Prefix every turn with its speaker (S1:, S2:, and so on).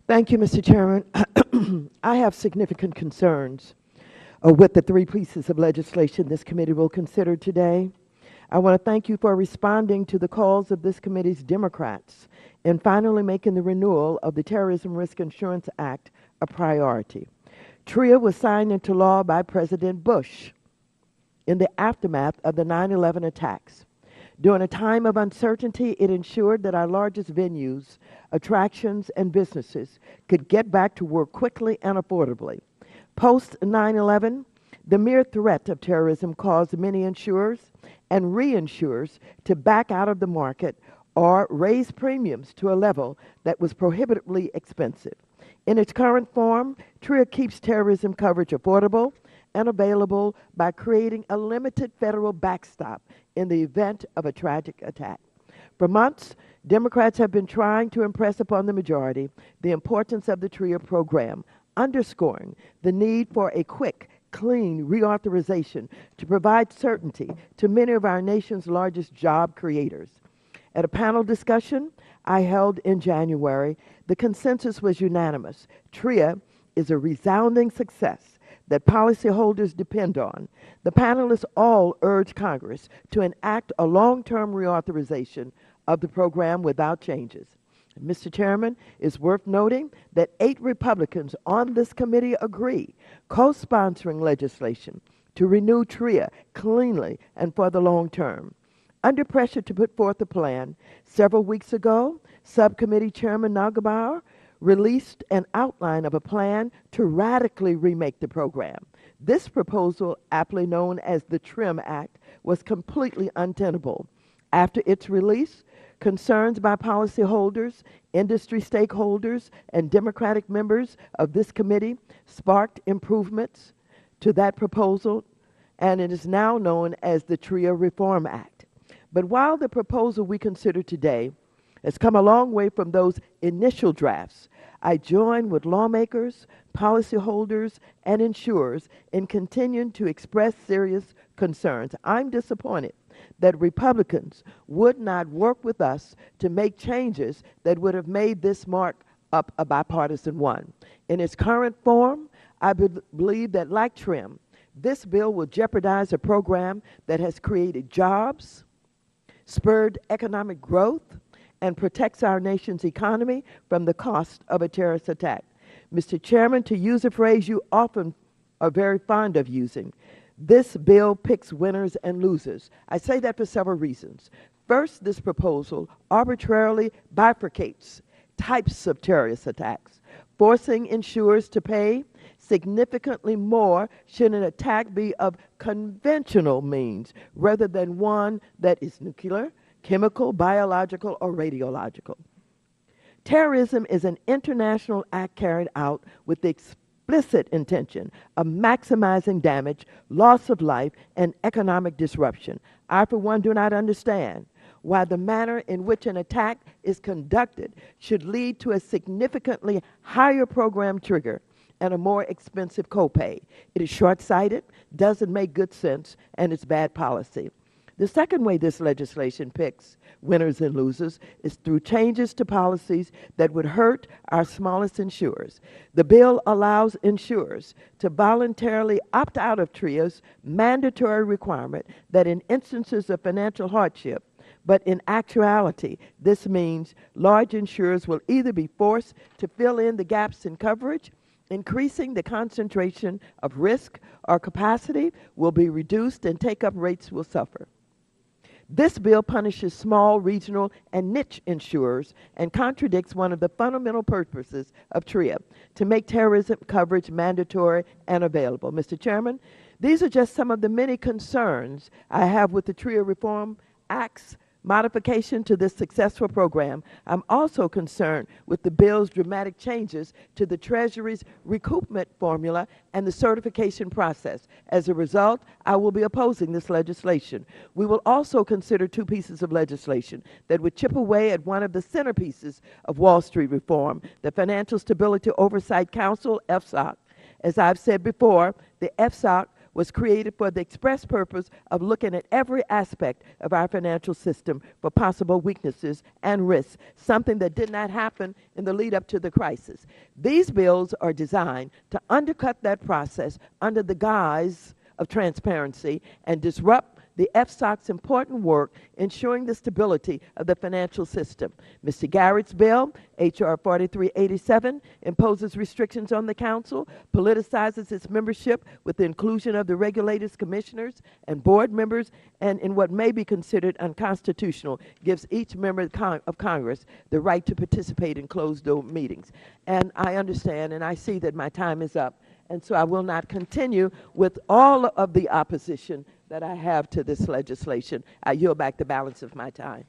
S1: Thank you, Mr. Chairman. I have significant concerns with the three pieces of legislation this committee will consider today. I want to thank you for responding to the calls of this committee's Democrats in finally making the renewal of the Terrorism Risk Insurance Act a priority. TRIA was signed into law by President Bush in the aftermath of the 9/11 attacks. During a time of uncertainty, it ensured that our largest venues, attractions, and businesses could get back to work quickly and affordably. Post 9/11, the mere threat of terrorism caused many insurers and reinsurers to back out of the market or raise premiums to a level that was prohibitively expensive. In its current form, TRIA keeps terrorism coverage affordable and available by creating a limited federal backstop in the event of a tragic attack. For months, Democrats have been trying to impress upon the majority the importance of the TRIA program, underscoring the need for a quick, clean reauthorization to provide certainty to many of our nation's largest job creators. At a panel discussion I held in January, the consensus was unanimous. TRIA is a resounding success that policyholders depend on. The panelists all urged Congress to enact a long-term reauthorization of the program without changes. Mr. Chairman, it's worth noting that 8 Republicans on this committee agree, co-sponsoring legislation to renew TRIA cleanly and for the long term. Under pressure to put forth a plan, several weeks ago, Subcommittee Chairman Nagelbauer released an outline of a plan to radically remake the program. This proposal, aptly known as the TRIM Act, was completely untenable. After its release, concerns by policyholders, industry stakeholders, and Democratic members of this committee sparked improvements to that proposal, and it is now known as the TRIA Reform Act. But while the proposal we consider today has come a long way from those initial drafts, I join with lawmakers, policyholders, and insurers in continuing to express serious concerns. I'm disappointed that Republicans would not work with us to make changes that would have made this mark up a bipartisan one. In its current form, I believe that, like TRIM, this bill will jeopardize a program that has created jobs, spurred economic growth, and protects our nation's economy from the cost of a terrorist attack. Mr. Chairman, to use a phrase you often are very fond of using, this bill picks winners and losers. I say that for several reasons. First, this proposal arbitrarily bifurcates types of terrorist attacks, forcing insurers to pay significantly more should an attack be of conventional means rather than one that is nuclear, chemical, biological, or radiological. Terrorism is an international act carried out with the explicit intention of maximizing damage, loss of life, and economic disruption. I, for one, do not understand why the manner in which an attack is conducted should lead to a significantly higher program trigger and a more expensive copay. It is short-sighted, doesn't make good sense, and it's bad policy. The second way this legislation picks winners and losers is through changes to policies that would hurt our smallest insurers. The bill allows insurers to voluntarily opt out of TRIA's mandatory requirement that in instances of financial hardship, but in actuality, this means large insurers will either be forced to fill in the gaps in coverage, increasing the concentration of risk, or capacity will be reduced and take-up rates will suffer. This bill punishes small, regional, and niche insurers and contradicts one of the fundamental purposes of TRIA, to make terrorism coverage mandatory and available. Mr. Chairman, these are just some of the many concerns I have with the TRIA Reform Act's modification to this successful program. I'm also concerned with the bill's dramatic changes to the Treasury's recoupment formula and the certification process. As a result, I will be opposing this legislation. We will also consider 2 pieces of legislation that would chip away at one of the centerpieces of Wall Street reform, the Financial Stability Oversight Council, FSOC. As I've said before, the FSOC was created for the express purpose of looking at every aspect of our financial system for possible weaknesses and risks, something that did not happen in the lead up to the crisis. These bills are designed to undercut that process under the guise of transparency and disrupt the FSOC's important work ensuring the stability of the financial system. Mr. Garrett's bill, H.R. 4387, imposes restrictions on the council, politicizes its membership with the inclusion of the regulators, commissioners, and board members, and in what may be considered unconstitutional, gives each member of Congress the right to participate in closed-door meetings. And I understand, and I see that my time is up, and so I will not continue with all of the opposition that I have to this legislation. I yield back the balance of my time.